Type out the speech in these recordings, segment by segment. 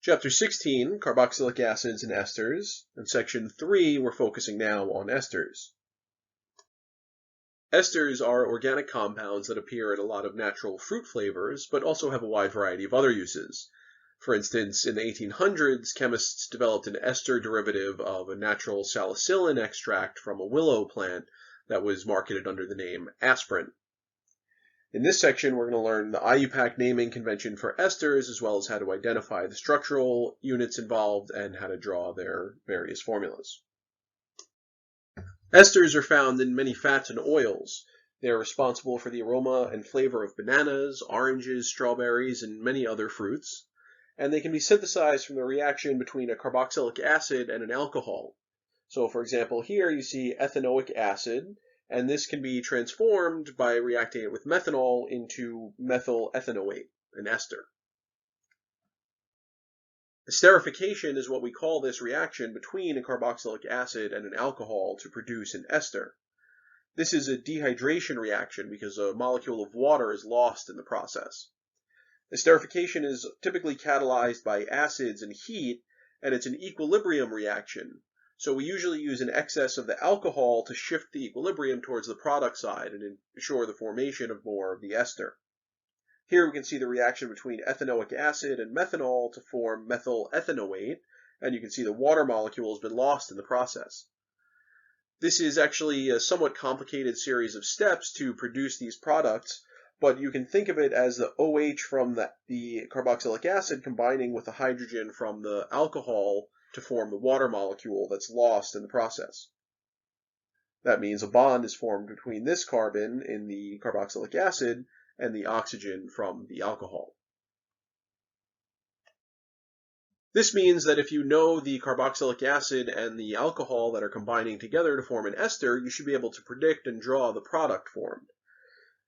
Chapter 16, Carboxylic Acids and Esters. In Section 3, we're focusing now on esters. Esters are organic compounds that appear in a lot of natural fruit flavors, but also have a wide variety of other uses. For instance, in the 1800s, chemists developed an ester derivative of a natural salicylin extract from a willow plant that was marketed under the name aspirin. In this section, we're going to learn the IUPAC naming convention for esters, as well as how to identify the structural units involved and how to draw their various formulas. Esters are found in many fats and oils. They are responsible for the aroma and flavor of bananas, oranges, strawberries, and many other fruits. And they can be synthesized from the reaction between a carboxylic acid and an alcohol. So, for example, here you see ethanoic acid, and this can be transformed by reacting it with methanol into methyl ethanoate, an ester. Esterification is what we call this reaction between a carboxylic acid and an alcohol to produce an ester. This is a dehydration reaction because a molecule of water is lost in the process. Esterification is typically catalyzed by acids and heat, and it's an equilibrium reaction. So we usually use an excess of the alcohol to shift the equilibrium towards the product side and ensure the formation of more of the ester. Here we can see the reaction between ethanoic acid and methanol to form methyl ethanoate, and you can see the water molecule has been lost in the process. This is actually a somewhat complicated series of steps to produce these products, but you can think of it as the OH from the carboxylic acid combining with the hydrogen from the alcohol to form the water molecule that's lost in the process. That means a bond is formed between this carbon in the carboxylic acid and the oxygen from the alcohol. This means that if you know the carboxylic acid and the alcohol that are combining together to form an ester, you should be able to predict and draw the product formed.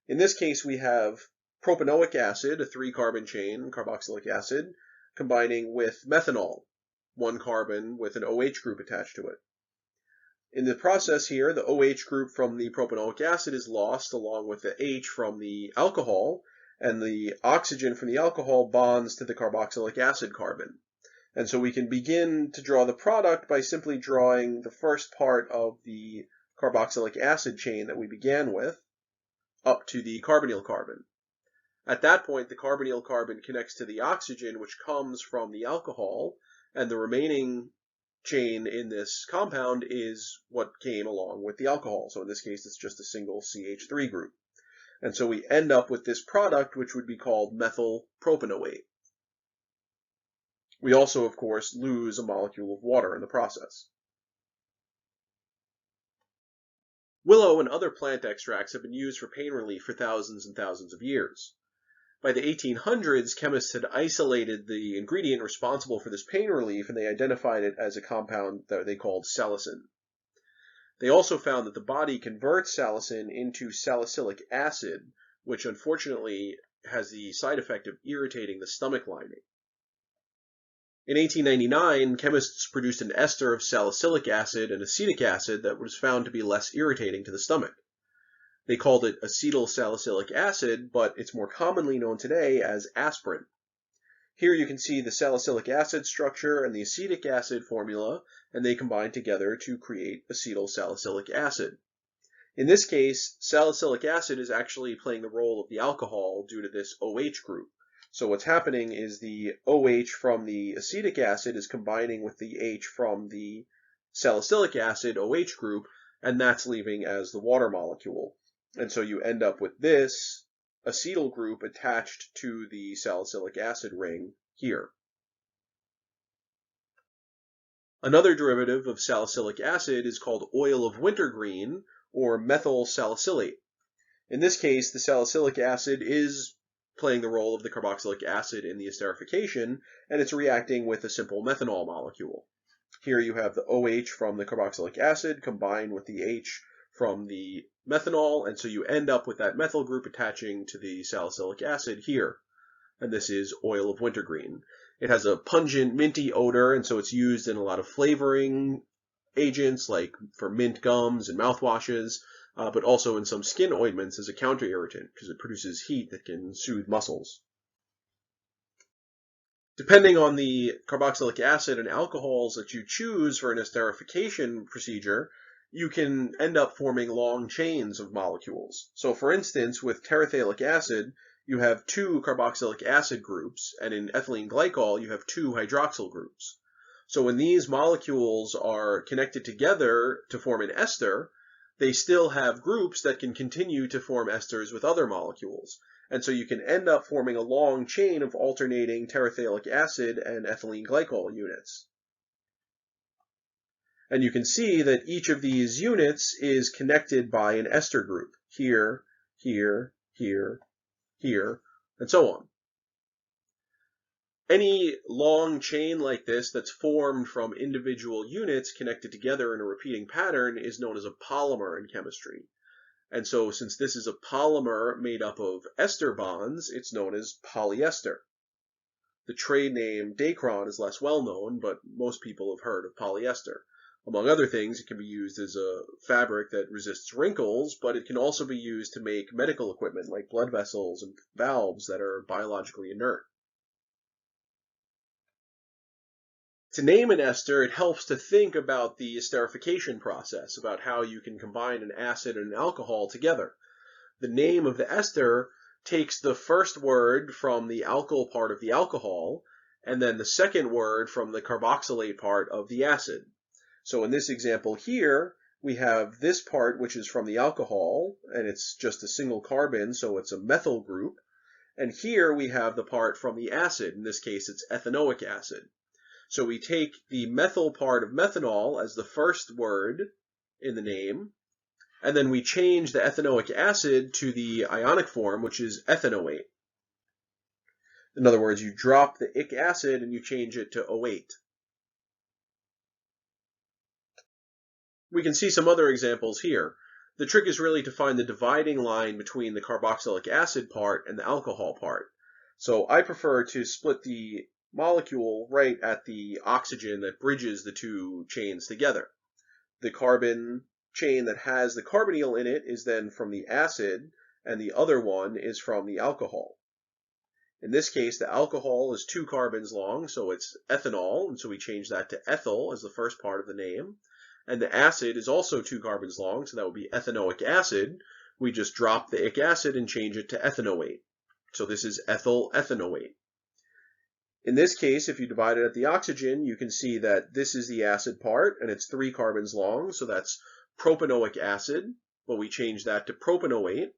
In this case, we have propanoic acid, a 3-carbon chain, carboxylic acid, combining with methanol, 1 carbon with an OH group attached to it. In the process here, the OH group from the propanoic acid is lost along with the H from the alcohol, and the oxygen from the alcohol bonds to the carboxylic acid carbon. And so we can begin to draw the product by simply drawing the first part of the carboxylic acid chain that we began with up to the carbonyl carbon. At that point, the carbonyl carbon connects to the oxygen, which comes from the alcohol, and the remaining chain in this compound is what came along with the alcohol. So in this case, it's just a single CH3 group. And so we end up with this product, which would be called methyl propanoate. We also, of course, lose a molecule of water in the process. Willow and other plant extracts have been used for pain relief for thousands and thousands of years. By the 1800s, chemists had isolated the ingredient responsible for this pain relief, and they identified it as a compound that they called salicin. They also found that the body converts salicin into salicylic acid, which unfortunately has the side effect of irritating the stomach lining. In 1899, chemists produced an ester of salicylic acid and acetic acid that was found to be less irritating to the stomach. They called it acetyl salicylic acid, but it's more commonly known today as aspirin. Here you can see the salicylic acid structure and the acetic acid formula, and they combine together to create acetyl salicylic acid. In this case, salicylic acid is actually playing the role of the alcohol due to this OH group. So what's happening is the OH from the acetic acid is combining with the H from the salicylic acid OH group, and that's leaving as the water molecule. And so you end up with this acetyl group attached to the salicylic acid ring here. Another derivative of salicylic acid is called oil of wintergreen, or methyl salicylate. In this case, the salicylic acid is playing the role of the carboxylic acid in the esterification, and it's reacting with a simple methanol molecule. Here you have the OH from the carboxylic acid combined with the H from the methanol, and so you end up with that methyl group attaching to the salicylic acid here. And this is oil of wintergreen. It has a pungent, minty odor, and so it's used in a lot of flavoring agents, like for mint gums and mouthwashes, but also in some skin ointments as a counter-irritant, because it produces heat that can soothe muscles. Depending on the carboxylic acid and alcohols that you choose for an esterification procedure, you can end up forming long chains of molecules. So for instance, with terephthalic acid, you have 2 carboxylic acid groups, and in ethylene glycol, you have 2 hydroxyl groups. So when these molecules are connected together to form an ester, they still have groups that can continue to form esters with other molecules. And so you can end up forming a long chain of alternating terephthalic acid and ethylene glycol units. And you can see that each of these units is connected by an ester group, here, here, here, here, and so on. Any long chain like this that's formed from individual units connected together in a repeating pattern is known as a polymer in chemistry. And so since this is a polymer made up of ester bonds, it's known as polyester. The trade name Dacron is less well known, but most people have heard of polyester. Among other things, it can be used as a fabric that resists wrinkles, but it can also be used to make medical equipment like blood vessels and valves that are biologically inert. To name an ester, it helps to think about the esterification process, about how you can combine an acid and an alcohol together. The name of the ester takes the first word from the alkyl part of the alcohol, and then the second word from the carboxylate part of the acid. So in this example here, we have this part which is from the alcohol, and it's just a single carbon, so it's a methyl group. And here we have the part from the acid. In this case, it's ethanoic acid. So we take the methyl part of methanol as the first word in the name, and then we change the ethanoic acid to the ionic form, which is ethanoate. In other words, you drop the ic acid and you change it to -ate. We can see some other examples here. The trick is really to find the dividing line between the carboxylic acid part and the alcohol part. So I prefer to split the molecule right at the oxygen that bridges the two chains together. The carbon chain that has the carbonyl in it is then from the acid, and the other one is from the alcohol. In this case, the alcohol is 2 carbons long, so it's ethanol, and so we change that to ethyl as the first part of the name. And the acid is also 2 carbons long, so that would be ethanoic acid. We just drop the ic acid and change it to ethanoate. So this is ethyl ethanoate. In this case, if you divide it at the oxygen, you can see that this is the acid part, and it's 3 carbons long, so that's propanoic acid, but we change that to propanoate.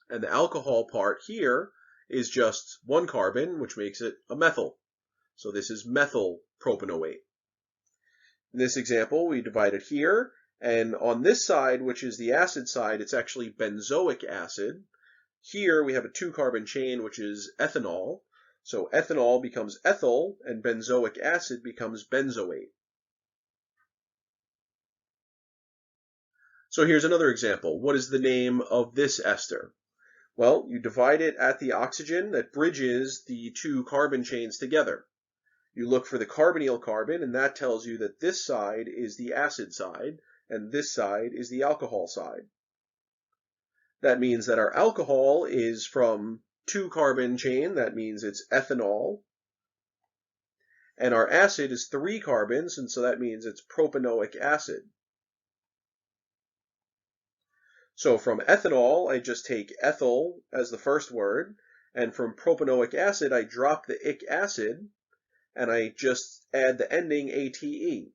And the alcohol part here is just 1 carbon, which makes it a methyl. So this is methyl propanoate. In this example, we divide it here, and on this side, which is the acid side, it's actually benzoic acid. Here we have a 2-carbon chain, which is ethanol. So ethanol becomes ethyl, and benzoic acid becomes benzoate. So here's another example. What is the name of this ester? Well, you divide it at the oxygen that bridges the 2 carbon chains together. You look for the carbonyl carbon, and that tells you that this side is the acid side, and this side is the alcohol side. That means that our alcohol is from 2-carbon chain, that means it's ethanol. And our acid is 3 carbons, and so that means it's propanoic acid. So from ethanol, I just take ethyl as the first word, and from propanoic acid, I drop the ic acid, and I just add the ending ate.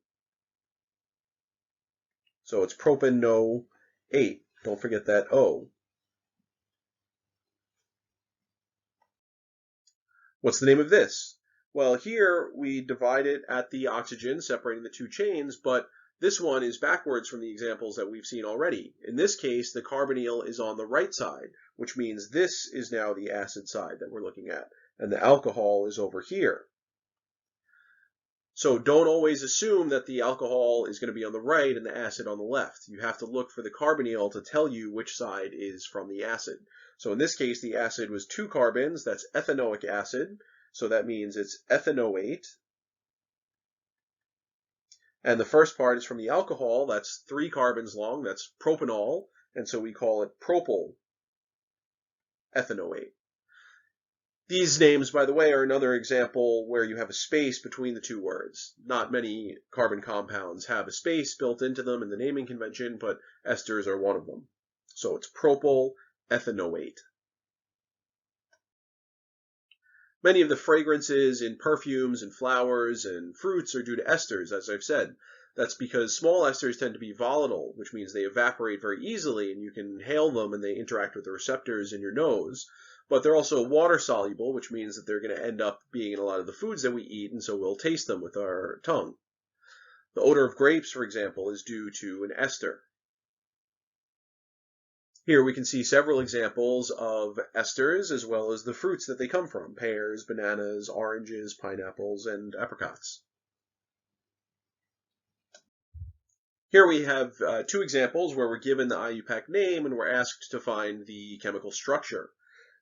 So it's propanoate. Don't forget that O. What's the name of this? Well, here we divide it at the oxygen, separating the 2 chains, but this one is backwards from the examples that we've seen already. In this case, the carbonyl is on the right side, which means this is now the acid side that we're looking at, and the alcohol is over here. So don't always assume that the alcohol is going to be on the right and the acid on the left. You have to look for the carbonyl to tell you which side is from the acid. So in this case, the acid was 2 carbons, that's ethanoic acid, so that means it's ethanoate. And the first part is from the alcohol, that's 3 carbons long, that's propanol, and so we call it propyl ethanoate. These names, by the way, are another example where you have a space between the two words. Not many carbon compounds have a space built into them in the naming convention, but esters are one of them. So it's propyl ethanoate. Many of the fragrances in perfumes and flowers and fruits are due to esters, as I've said. That's because small esters tend to be volatile, which means they evaporate very easily and you can inhale them and they interact with the receptors in your nose. But they're also water soluble, which means that they're going to end up being in a lot of the foods that we eat, and so we'll taste them with our tongue. The odor of grapes, for example, is due to an ester. Here we can see several examples of esters as well as the fruits that they come from: pears, bananas, oranges, pineapples, and apricots. Here we have two examples where we're given the IUPAC name and we're asked to find the chemical structure.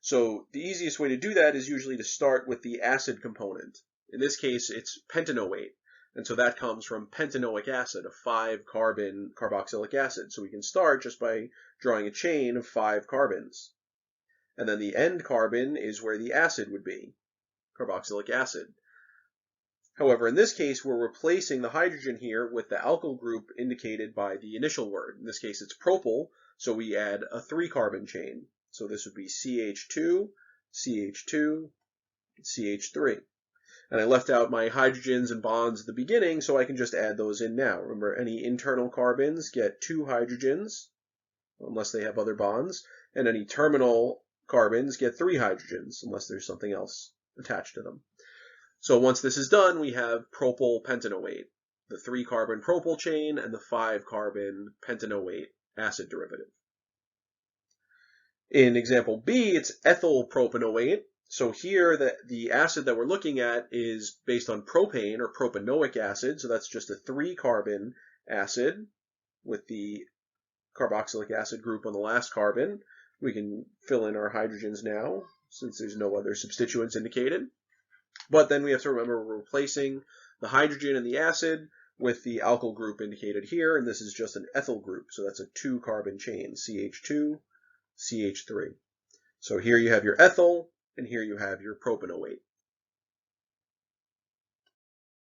So the easiest way to do that is usually to start with the acid component. In this case, it's pentanoate. And so that comes from pentanoic acid, a 5-carbon carboxylic acid. So we can start just by drawing a chain of 5 carbons. And then the end carbon is where the acid would be, carboxylic acid. However, in this case, we're replacing the hydrogen here with the alkyl group indicated by the initial word. In this case, it's propyl, so we add a 3-carbon chain. So this would be CH2, CH2, CH3. And I left out my hydrogens and bonds at the beginning, so I can just add those in now. Remember, any internal carbons get 2 hydrogens, unless they have other bonds, and any terminal carbons get 3 hydrogens, unless there's something else attached to them. So once this is done, we have propyl pentanoate, the 3-carbon propyl chain and the 5-carbon pentanoate acid derivative. In example B, it's ethyl propanoate. So here the acid that we're looking at is based on propane or propanoic acid. So that's just a 3-carbon acid with the carboxylic acid group on the last carbon. We can fill in our hydrogens now since there's no other substituents indicated. But then we have to remember we're replacing the hydrogen and the acid with the alkyl group indicated here, and this is just an ethyl group. So that's a 2-carbon chain, CH2, CH3. So here you have your ethyl, and here you have your propanoate.